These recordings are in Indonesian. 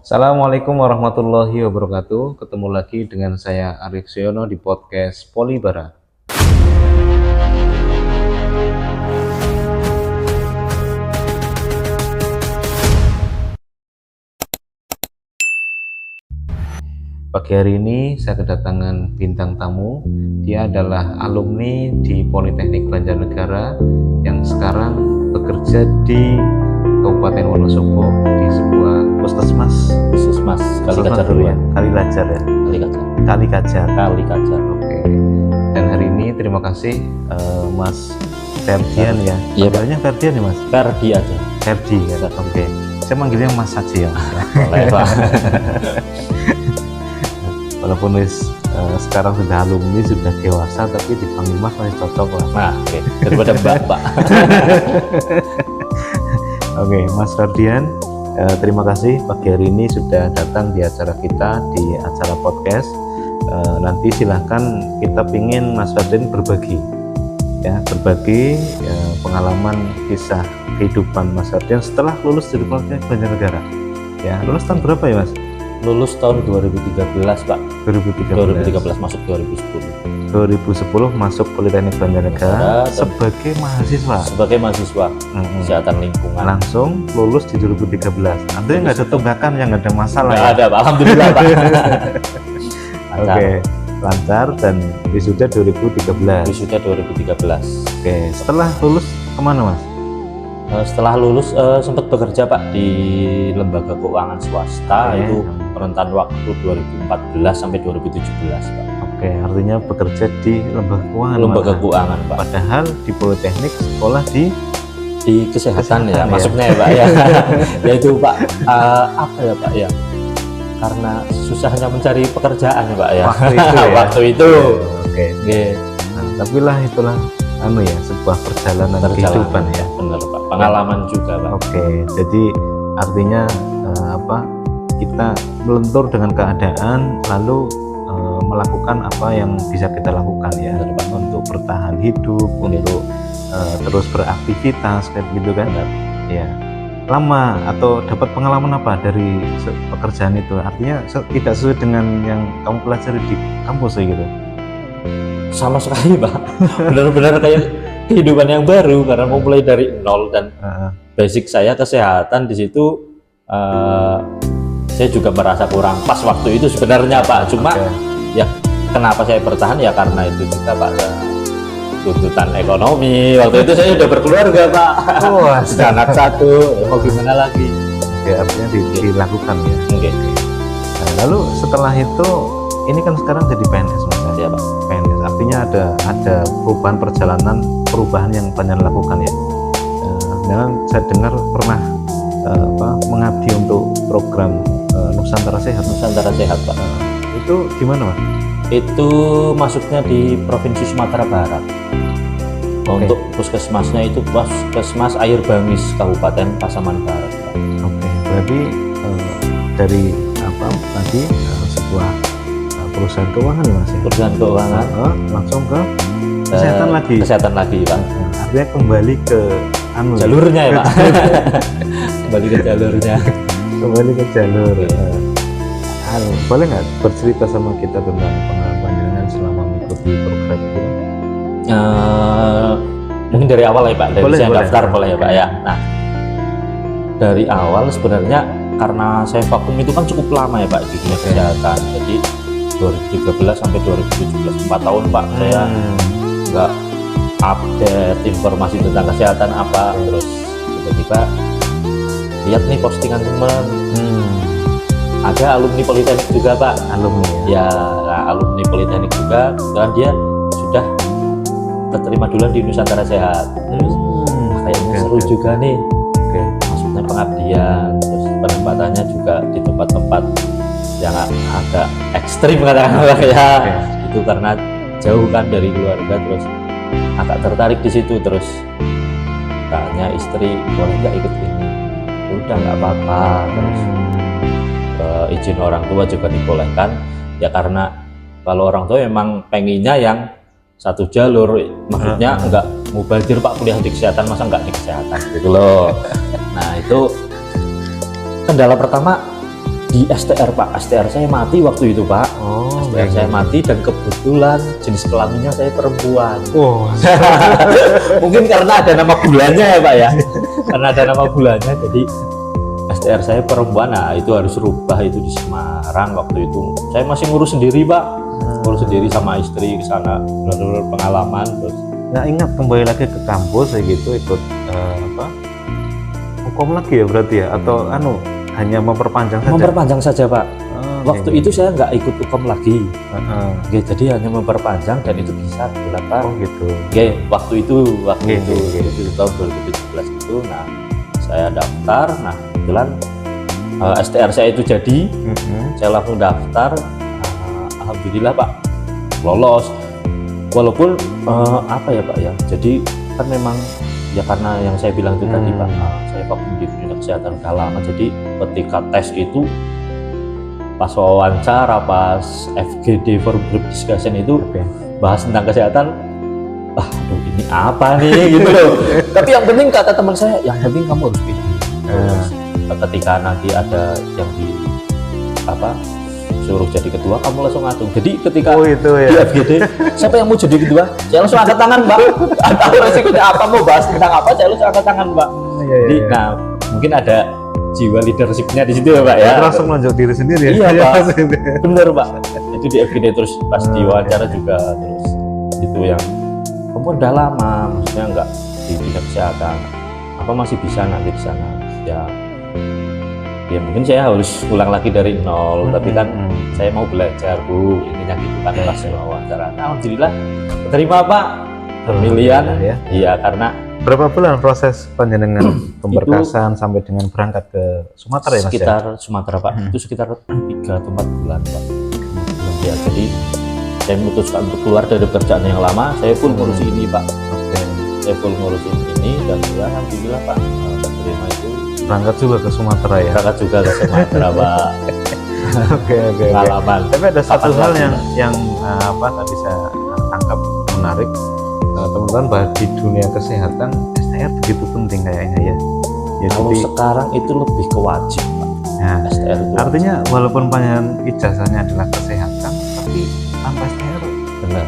Assalamualaikum warahmatullahi wabarakatuh. Ketemu lagi dengan saya Arif Siono di podcast Polibara. Pagi hari ini saya kedatangan bintang tamu. Dia adalah alumni di Politeknik Banjarnegara yang sekarang bekerja di Kabupaten Wonosobo di sebuah puskesmas Kalikajar dulu ya. Kalilajar ya. Kalikajar. Oke. Dan hari ini terima kasih Mas Ferdian ya. Iya, Panggilannya Ferdian ya Mas? Ferdi aja. Ferdi ya. Oke. Saya manggilnya Mas saja ya. Boleh Pak. Walaupun sekarang sudah alumni, sudah dewasa, tapi dipanggil Mas masih cocok lah. Nah, oke. Daripada Mbak. Oke, Mas Ferdian, terima kasih pagi hari ini sudah datang di acara kita, di acara podcast. Nanti silahkan, kita pingin Mas Ferdian berbagi pengalaman kisah kehidupan Mas Ferdian setelah lulus dari Politeknik Banjarnegara. Ya, lulus tahun berapa ya Mas? Lulus tahun 2013 Pak. 2013 masuk 2010. 2010 masuk Politeknik Banjarnegara sebagai mahasiswa. Kesehatan lingkungan. Langsung lulus di 2013. Artinya nggak ada tunggakan, yang nggak ada masalah. Nggak ada Pak. Alhamdulillah Pak. Oke, lancar dan wisuda 2013. Oke, setelah lulus kemana Mas? Setelah lulus sempat bekerja Pak di lembaga keuangan swasta. Itu rentan waktu 2014 sampai 2017 Pak. Oke, artinya bekerja di lembaga keuangan Pak. Padahal di Politeknik sekolah di kesehatan ya, masuknya ya Pak ya. Ya itu Pak, apa ya Pak ya? Karena susahnya mencari pekerjaan ya Pak ya. Waktu itu. Oke. Nah, tapi lah itulah sebuah perjalanan kehidupan ya. Benar Pak. Pengalaman juga Pak. Oke, jadi artinya kita melentur dengan keadaan lalu melakukan apa yang bisa kita lakukan ya. Benar, Pak. Untuk bertahan hidup, untuk terus beraktivitas kayak gitu kan. Benar. Ya. Lama atau dapat pengalaman apa dari pekerjaan itu? Artinya tidak sesuai dengan yang kamu pelajari di kampus gitu. Sama sekali Pak. Benar-benar kayak kehidupan yang baru karena mau mulai dari nol dan basic saya kesehatan di situ. Saya juga merasa kurang pas waktu itu sebenarnya Pak. Cuma ya kenapa saya bertahan ya karena itu juga Pak, tuntutan ekonomi. Waktu itu saya udah berkeluarga Pak. Sudah anak satu, mau gimana lagi? Oke, artinya dilakukan ya. Oke. Nah, lalu setelah itu, ini kan sekarang jadi PNS Mas ya Pak. PNS artinya ada perubahan yang panjang lakukan ya. Dan saya dengar pernah mengabdi untuk program Nusantara Sehat Pak. Itu gimana Mas? Itu masuknya di Provinsi Sumatera Barat. Untuk puskesmasnya itu Puskesmas Air Bangis Kabupaten Pasaman Barat Pak. Oke, berarti dari sebuah perusahaan keuangan ya Mas ya? Perusahaan keuangan langsung ke kesehatan lagi Pak. Artinya kembali ke jalurnya ya Pak. Kembali ke jalur. Boleh nggak bercerita sama kita tentang pengalaman dengan selama mengikuti program itu? Mungkin dari awal ya Pak, dari saya daftar boleh. Boleh ya Pak ya. Nah, dari awal sebenarnya karena saya vakum itu kan cukup lama ya Pak di dunia kesehatan. Jadi 2013 sampai 2017 4 tahun Pak saya nggak update informasi tentang kesehatan apa. Terus tiba-tiba lihat nih postingan teman, ada alumni Politeknik juga Pak. Alumni Politeknik juga, dan dia sudah keterima duluan di Nusantara Sehat. Terus kayaknya seru juga nih. Maksudnya pengabdian, terus penempatannya juga di tempat-tempat yang agak ekstrim katakanlah ya. Itu karena jauh kan dari keluarga, terus agak tertarik di situ. Terus tanya istri, boleh nggak ikut ini? Udah nggak apa-apa. Terus izin orang tua juga dibolehkan ya, karena kalau orang tua memang pengennya yang satu jalur, maksudnya nggak mubazir Pak, kuliah di kesehatan masa nggak di kesehatan gitu loh. Nah itu kendala pertama di STR Pak. STR saya mati waktu itu Pak. Oh, STR saya mati dan kebetulan jenis kelaminnya saya perempuan. Oh, Mungkin karena ada nama bulannya ya Pak ya. Karena ada nama bulannya jadi STR saya perempuan. Nah itu harus rubah itu di Semarang waktu itu. Saya masih ngurus sendiri Pak. Ngurus sendiri sama istri ke sana. Benar-benar pengalaman terus. nggak ingat kembali lagi ke kampus kayak gitu ikut hukum lagi ya berarti ya atau hanya memperpanjang saja? Memperpanjang saja Pak. Waktu kayak itu saya nggak ikut hukum lagi. gitu. Oke, jadi hanya memperpanjang dan itu bisa bulan Oh gitu. Oke, waktu itu Oke. itu tahun 2017 itu. Nah, saya daftar. Nah, kebetulan STR saya itu jadi, saya langsung daftar. Alhamdulillah Pak, lolos. Walaupun apa ya Pak ya. Jadi kan memang ya karena yang saya bilang itu tadi Pak, saya vakum di dunia kesehatan udah lama. Jadi ketika tes itu pas wawancara, pas FGD for group discussion itu bahas tentang kesehatan, aduh ini apa nih gitu loh. Tapi yang penting kata teman saya, yang penting kamu harus pilih. Ketika nanti ada yang di suruh jadi ketua, kamu langsung ngatung. Jadi ketika itu ya. di FGD, siapa yang mau jadi ketua? Saya langsung angkat tangan Mbak. Atau resikonya apa, mau bahas tentang apa, saya langsung angkat tangan Mbak. Jadi nah mungkin ada jiwa leadershipnya di situ ya Pak ya. Langsung nunjuk diri sendiri ya. Iya Pak, bener Pak. Itu di FGD terus pas diwawancara juga terus itu yang kamu udah lama, maksudnya nggak di bidang kesehatan, apa masih bisa nanti di sana ya mungkin saya harus ulang lagi dari nol, tapi kan saya mau belajar Bu, intinya gitu kan pas wawancara. Nah, alhamdulillah terima Pak pemilihan ya. Iya karena Berapa bulan proses panjenengan pemberkasan sampai dengan berangkat ke Sumatera ya Mas? Sekitar Sumatera Pak, itu sekitar 3 atau 4 bulan Pak. Ya, jadi saya memutuskan untuk keluar dari pekerjaan yang lama, saya full ngurusin ini Pak. Saya full ngurusin ini dan ya alhamdulillah Pak, terima itu. Berangkat juga ke Sumatera ya? Berangkat juga ke Sumatera Pak. Oke. Pengalaman. Tapi ada satu hal yang tadi saya tangkap menarik. Teman-teman bahwa di dunia kesehatan STR begitu penting kayaknya ya. Kalau sekarang itu lebih ke wajib Pak. Nah, STR itu artinya walaupun panjangan ijazahnya adalah kesehatan, tapi tanpa STR benar.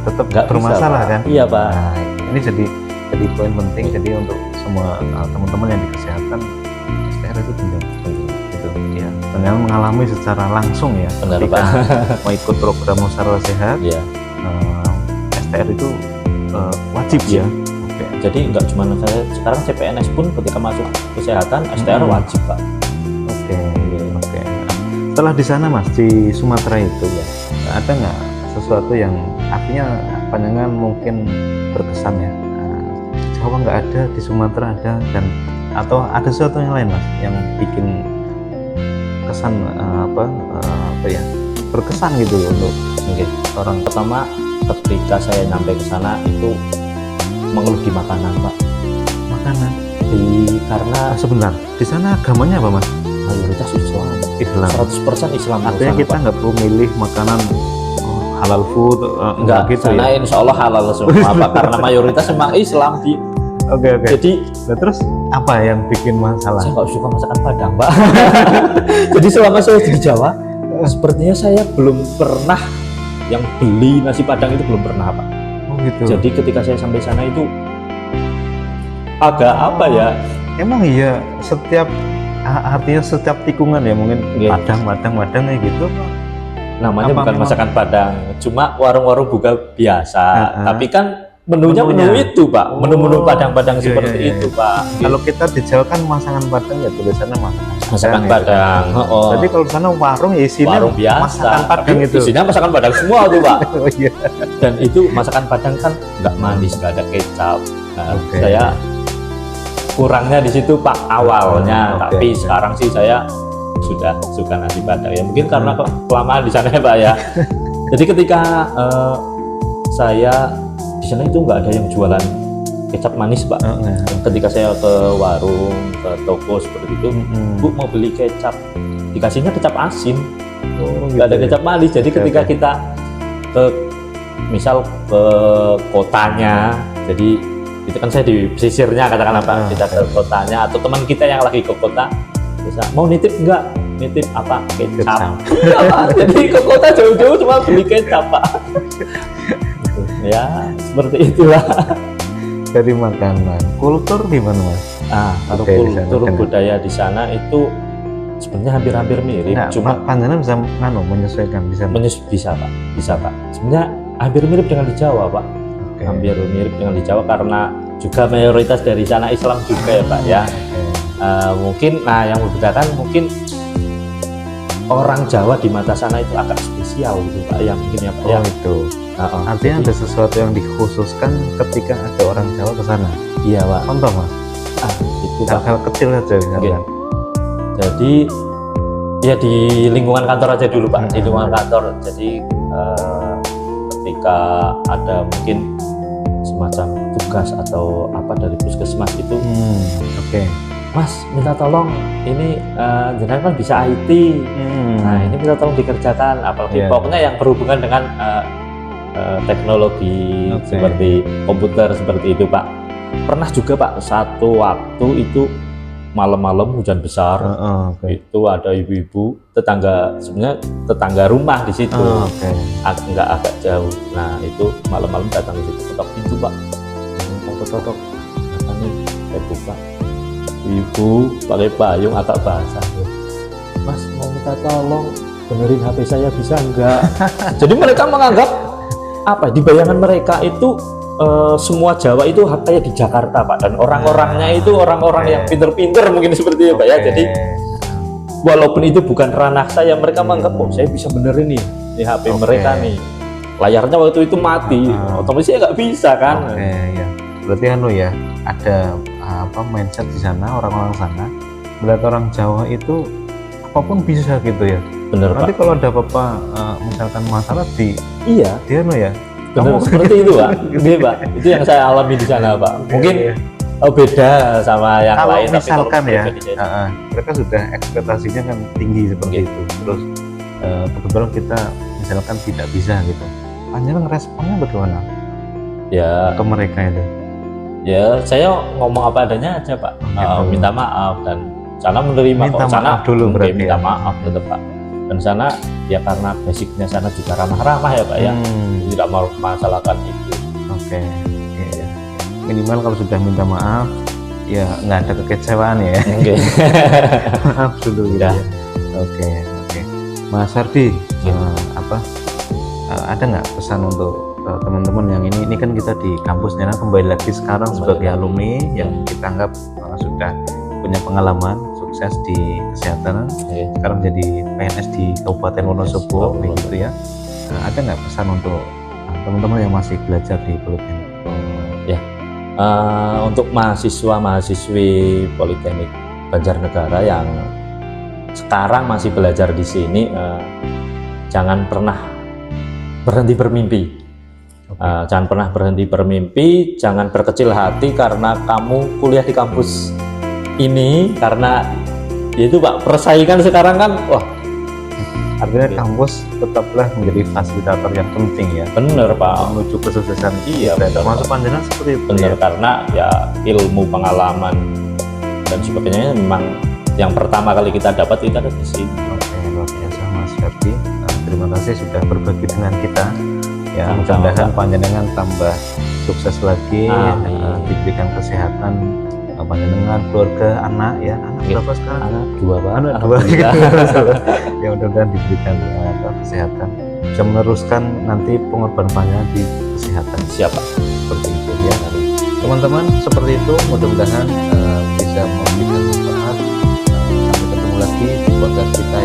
Tetap Nggak bermasalah bisa, kan? Iya Pak. Nah, ini jadi poin penting. Jadi untuk semua teman-teman yang di kesehatan STR itu penting. Gitu ya. Panjangan mengalami secara langsung ya. Benar ketika Pak. mau ikut program Musyawarah Sehat, Iya. STR itu wajib ya. Oke. Jadi nggak cuma saya, sekarang CPNS pun ketika masuk kesehatan STR wajib Pak. Oke. Setelah di sana Mas di Sumatera itu ya, ada nggak sesuatu yang artinya panjangan mungkin berkesan ya? Jawa nggak ada, di Sumatera ada, dan atau ada sesuatu yang lain Mas yang bikin kesan berkesan gitu loh untuk orang pertama ketika saya nyampe ke sana itu mengeluh di makanan Pak. Makanan? Karena sebentar, di sana agamanya apa Mas? Mayoritas Islam. 100% Islam. Artinya kita nggak perlu milih makanan halal food, enggak gitu sana ya? Insya Allah halal semua Pak, karena mayoritas memang Islam di. Oke. Jadi terus apa yang bikin masalah? Saya nggak suka masakan Padang Pak. Jadi selama saya di Jawa, sepertinya saya belum pernah yang beli nasi Padang itu belum pernah Pak. Oh gitu. Jadi ketika saya sampai sana itu agak apa ya? Emang iya artinya setiap tikungan ya mungkin Padang kayak gitu. Namanya bukan memang? masakan Padang, cuma warung-warung buka biasa. Tapi kan menunya menu itu Pak, menu-menu Padang-Padang seperti itu Pak. Kalau kita di Jawa kan masakan Padang ya tulisannya masakan Padang. Jadi kalau di sana warung ya isinya warung biasa. masakan Padang itu. Isinya masakan Padang semua tuh Pak. Oh iya. Dan itu masakan Padang kan nggak manis, nggak ada kecap. Nah, saya kurangnya di situ Pak awalnya, tapi sekarang sih saya sudah suka nasi Padang ya, mungkin karena kelamaan di sana ya Pak ya. Jadi ketika saya di sana itu nggak ada yang jualan kecap manis Pak. Ketika saya ke warung, ke toko seperti itu, Bu mau beli kecap, dikasihnya kecap asin, nggak ada kecap manis. Jadi ketika kita misal ke kotanya, jadi itu kan saya di pesisirnya katakan apa, kita ke kotanya atau teman kita yang lagi ke kota bisa mau nitip enggak nitip apa kecap. Kecap. Iya, Pak. Jadi ke kota jauh-jauh cuma beli kecap Pak. Gitu. Ya seperti itulah. Dari makanan, kultur gimana Mas? Kalau Budaya di sana, kultur kenapa? budaya di sana itu sebenarnya hampir-hampir mirip, Nah, cuma panjenengan bisa menyesuaikan bisa. bisa Pak, bisa Pak. Sebenarnya hampir mirip dengan di Jawa Pak, Oke. hampir mirip dengan di Jawa karena juga mayoritas dari sana Islam juga ya Pak ya. Oke. Mungkin, nah yang membedakan mungkin orang Jawa di mata sana itu agak spesial gitu Pak, ya mungkin ya Pak ya. Oh itu. Artinya Jadi, ada sesuatu yang dikhususkan ketika ada orang Jawa ke sana. iya Pak. Contoh Mas, Itu Pak. hal-hal kecil saja misalkan. Jadi ya di lingkungan kantor aja dulu Pak, di Hmm. lingkungan kantor. Jadi ketika ada mungkin semacam tugas atau apa dari puskesmas itu, Oke. Mas minta tolong ini jenengan kan bisa IT, nah ini minta tolong dikerjakan, apalagi Iya. pokoknya yang berhubungan dengan teknologi Oke. seperti komputer seperti itu Pak. Pernah juga Pak satu waktu itu malam-malam hujan besar. Oke. Itu ada ibu-ibu tetangga, sebenarnya tetangga rumah di situ, Oke. nggak agak jauh. Nah itu malam-malam datang ke situ, ketok pintu Pak, ketok, apa nih, saya buka, ibu pakai payung agak basah, Mas mau minta tolong benerin HP saya bisa enggak? Jadi mereka menganggap apa di bayangan mereka itu semua Jawa itu kayak di Jakarta Pak, dan orang-orangnya itu orang-orang yang pinter-pinter mungkin seperti itu Pak ya. Jadi walaupun itu bukan ranah saya, mereka menganggap oh saya bisa benerin nih HP mereka nih, layarnya waktu itu mati, otomatis saya nggak bisa kan. Oke, ya. Berarti ya ada mindset di sana, orang-orang sana melihat orang Jawa itu apapun bisa gitu ya. Bener Nanti Pak. kalau ada apa-apa misalkan masalah Iya, dia ya. bener kamu- seperti itu Pak. Iya Pak, itu yang saya alami di sana Pak. Mungkin Iya. beda sama yang Kalau lain. tapi misalkan kalau ya, pribadi saya- mereka sudah ekspektasinya kan tinggi seperti Iya. itu. Terus kebetulan kita misalkan tidak bisa gitu. Panjenengan responnya bagaimana ya, ke mereka itu? ya saya ngomong apa adanya aja Pak. Gitu. Minta maaf, dan sana menerima Minta kok. Sana maaf dulu berarti minta ya? maaf tetap Pak. Dan sana ya karena basicnya sana juga ramah-ramah ya Pak ya. Tidak mau masalahkan itu. Oke. Iya. Minimal kalau sudah minta maaf, ya nggak ada kekecewaan ya. Oke. Maaf dulu gitu Udah. ya. Oke. Mas Hardi, Ya. ada nggak pesan untuk teman-teman yang ini kan kita di kampus Nena kembali lagi sekarang Kembali sebagai lagi. alumni yang kita anggap sudah punya pengalaman sukses di kesehatan, Oke. sekarang jadi PNS di Kabupaten Wonosobo begitu ya. Ada nggak pesan untuk teman-teman yang masih belajar di Politeknik? Untuk mahasiswa-mahasiswi Politeknik Banjarnegara yang sekarang masih belajar di sini, jangan pernah berhenti bermimpi. Jangan pernah berhenti bermimpi, jangan berkecil hati karena kamu kuliah di kampus ini, karena itu Pak, persaingan sekarang kan wah Artinya Oke. kampus tetaplah menjadi fasilitator yang penting ya bener Pak. menuju kesuksesan Iya, kita. benar. Termasuk panjenengan seperti itu Bener, ya. karena ya ilmu, pengalaman dan sebagainya memang yang pertama kali kita dapat itu ada di sini. Oke, luar biasa Mas Ferdi. Terima kasih sudah berbagi dengan kita. Ya, Sama-sama, mudah-mudahan Pak. panjenengan tambah sukses lagi, Amin. diberikan kesehatan panjenengan, keluarga, anak ya. Anak Oke. berapa sekarang? Anak dua Pak. Anak dua. Alhamdulillah. Ya mudah-mudahan diberikan kesehatan, bisa meneruskan nanti pengorbanan panjenengan di kesehatan. Siapa? Seperti itu ya. Teman-teman, seperti itu mudah-mudahan bisa memberikan manfaat. Sampai ketemu lagi di podcast kita